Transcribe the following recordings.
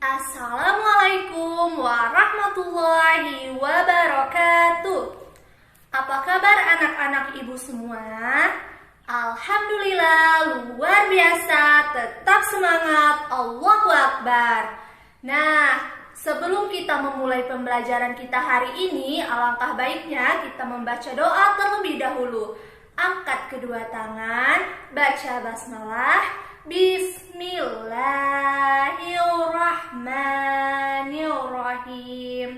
Assalamualaikum warahmatullahi wabarakatuh. Apa kabar anak-anak ibu semua? Alhamdulillah luar biasa, tetap semangat, Allahu Akbar. Nah, sebelum kita memulai pembelajaran kita hari ini, alangkah baiknya kita membaca doa terlebih dahulu. Angkat kedua tangan, baca basmalah. Bismillahirrahmanirrahim.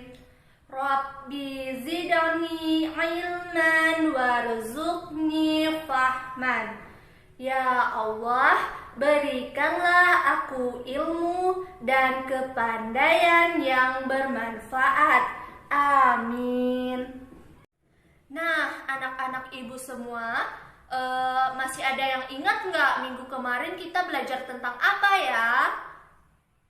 Rabbi zidni ilman warzuqni fahman. Ya Allah, berikanlah aku ilmu dan kepandaian yang bermanfaat. Amin. Nah, anak-anak ibu semua, masih ada yang ingat nggak minggu kemarin kita belajar tentang apa ya?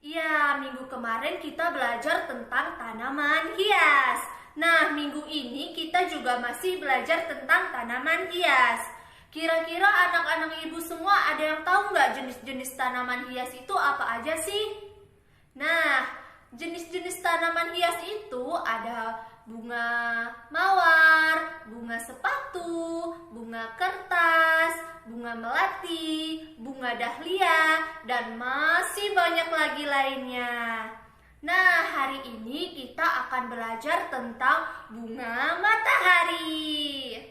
Iya, minggu kemarin kita belajar tentang tanaman hias. Nah, minggu ini kita juga masih belajar tentang tanaman hias. Kira-kira anak-anak ibu semua ada yang tahu nggak jenis-jenis tanaman hias itu apa aja sih? Nah, jenis-jenis tanaman hias itu ada bunga mawar, bunga sepatu, bunga kertas, bunga melati, bunga dahlia, dan masih banyak lagi lainnya. Nah, hari ini kita akan belajar tentang bunga matahari.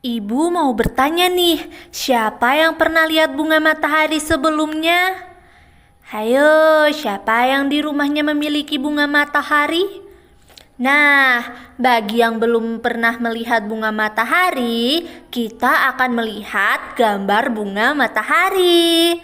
Ibu mau bertanya nih, siapa yang pernah lihat bunga matahari sebelumnya? Hayo, siapa yang di rumahnya memiliki bunga matahari? Nah, bagi yang belum pernah melihat bunga matahari, kita akan melihat gambar bunga matahari.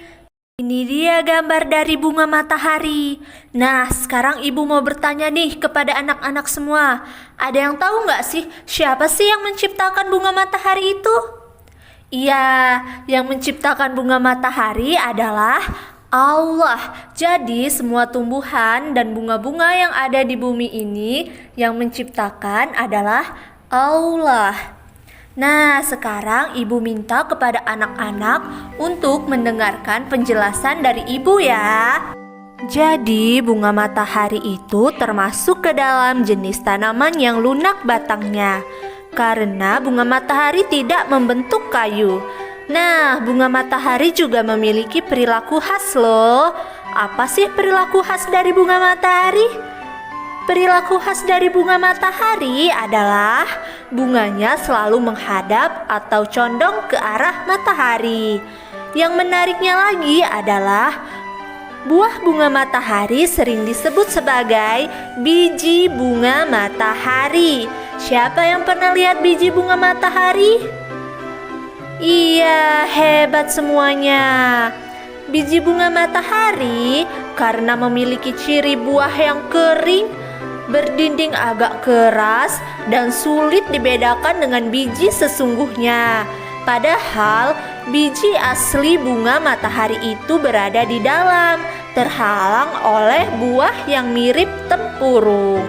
Ini dia gambar dari bunga matahari. Nah, sekarang ibu mau bertanya nih kepada anak-anak semua. Ada yang tahu nggak sih, siapa sih yang menciptakan bunga matahari itu? Iya, yang menciptakan bunga matahari adalah Allah. Jadi semua tumbuhan dan bunga-bunga yang ada di bumi ini yang menciptakan adalah Allah. Nah, sekarang ibu minta kepada anak-anak untuk mendengarkan penjelasan dari ibu ya. Jadi bunga matahari itu termasuk ke dalam jenis tanaman yang lunak batangnya, karena bunga matahari tidak membentuk kayu. Nah, bunga matahari juga memiliki perilaku khas loh. Apa sih perilaku khas dari bunga matahari? Perilaku khas dari bunga matahari adalah bunganya selalu menghadap atau condong ke arah matahari. Yang menariknya lagi adalah buah bunga matahari sering disebut sebagai biji bunga matahari. Siapa yang pernah lihat biji bunga matahari? Iya, hebat semuanya. Biji bunga matahari karena memiliki ciri buah yang kering, berdinding agak keras, dan sulit dibedakan dengan biji sesungguhnya. Padahal biji asli bunga matahari itu berada di dalam, terhalang oleh buah yang mirip tempurung.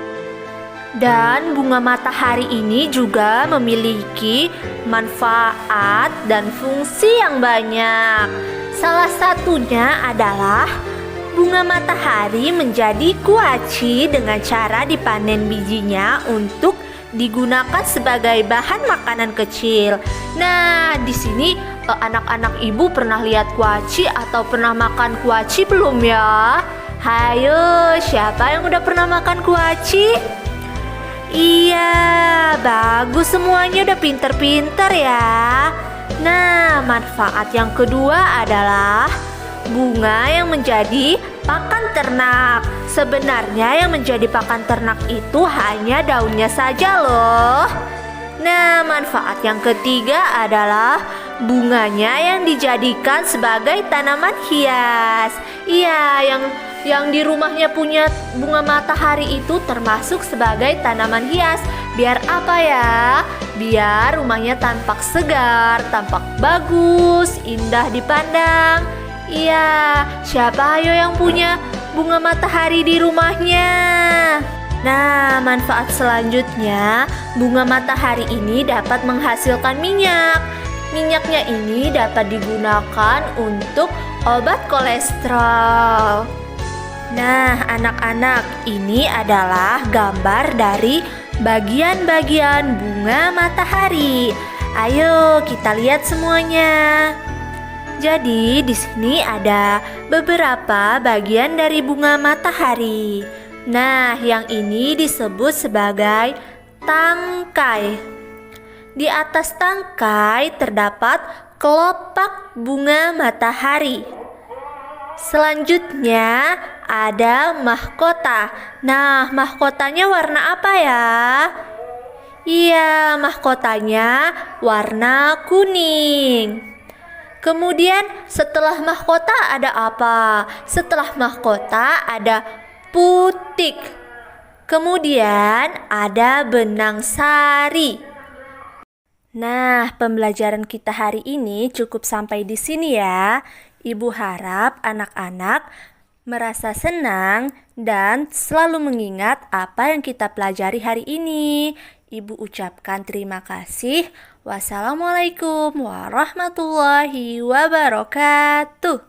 Dan bunga matahari ini juga memiliki manfaat dan fungsi yang banyak. Salah satunya adalah bunga matahari menjadi kuaci dengan cara dipanen bijinya untuk digunakan sebagai bahan makanan kecil. Nah, di sini anak-anak ibu pernah lihat kuaci atau pernah makan kuaci belum ya? Hayo, siapa yang udah pernah makan kuaci? Iya, bagus semuanya, udah pinter-pinter ya. Nah, manfaat yang kedua adalah bunga yang menjadi pakan ternak. Sebenarnya yang menjadi pakan ternak itu hanya daunnya saja loh. Nah, manfaat yang ketiga adalah bunganya yang dijadikan sebagai tanaman hias. Iya, yang di rumahnya punya bunga matahari itu termasuk sebagai tanaman hias. Biar apa ya? Biar rumahnya tampak segar, tampak bagus, indah dipandang. Iya, siapa ayo yang punya bunga matahari di rumahnya? Nah, manfaat selanjutnya, bunga matahari ini dapat menghasilkan minyak. Minyaknya ini dapat digunakan untuk obat kolesterol. Nah, anak-anak, ini adalah gambar dari bagian-bagian bunga matahari. Ayo kita lihat semuanya. Jadi di sini ada beberapa bagian dari bunga matahari. Nah, yang ini disebut sebagai tangkai. Di atas tangkai terdapat kelopak bunga matahari. Selanjutnya ada mahkota. Nah, mahkotanya warna apa ya? Iya, mahkotanya warna kuning. Kemudian setelah mahkota ada apa? Setelah mahkota ada putik. Kemudian ada benang sari. Nah, pembelajaran kita hari ini cukup sampai di sini ya. Ibu harap anak-anak merasa senang dan selalu mengingat apa yang kita pelajari hari ini. Ibu ucapkan terima kasih. Wassalamualaikum warahmatullahi wabarakatuh.